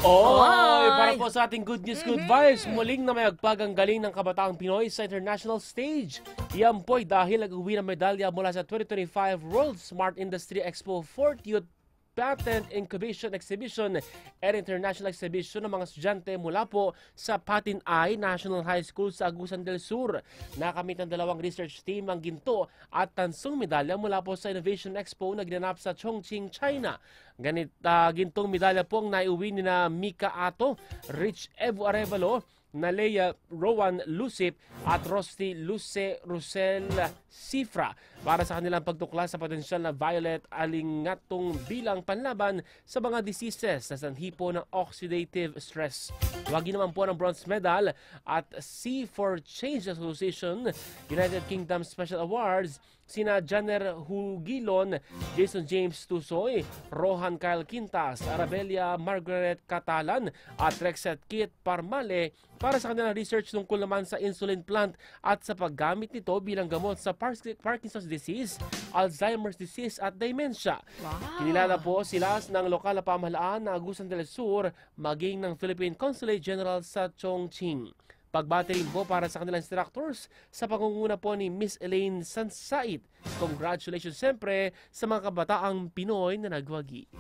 Oy! Para Oy! po sa ating good news, good vibes, muling na may agpagang galing ng kabataang Pinoy sa international stage. Yan po'y dahil nag-uwi ng medalya mula sa 2025 World Smart Industry Expo 40th Patent Incubation Exhibition and International Exhibition ng mga estudyante mula po sa Patin Ay National High School sa Agusan del Sur. Nakamit ng dalawang research team ang ginto at tansong medalya mula po sa Innovation Expo na ginanap sa Chongqing, China. Gintong medalya po ang naiuwi ni na Mika Ato, Rich Evo Arevalo, Nalea Rowan Lucip at Rosti Luce Rusel Sifra para sa kanilang pagtuklas sa potensyal na violet alingatong bilang panlaban sa mga diseases na sanhipo ng oxidative stress. Wagi naman po ng bronze medal at C4Change Association United Kingdom Special Awards sina Janer Hugilon, Jason James Tusoy, Rohan Kyle Quintas, Arabelia Margaret Catalan at Rexet Kit Parmale para sa kanilang research tungkol naman sa insulin plant at sa paggamit nito bilang gamot sa Parkinson's disease, Alzheimer's disease at dementia. Wow. Kinilala po sila ng lokal na pamahalaan ng Agusan del Sur maging ng Philippine Consulate General sa Chongqing. Pagbati rin po para sa kanilang instructors sa pangunguna po ni Miss Elaine Sansait. Congratulations siyempre sa mga kabataang Pinoy na nagwagi.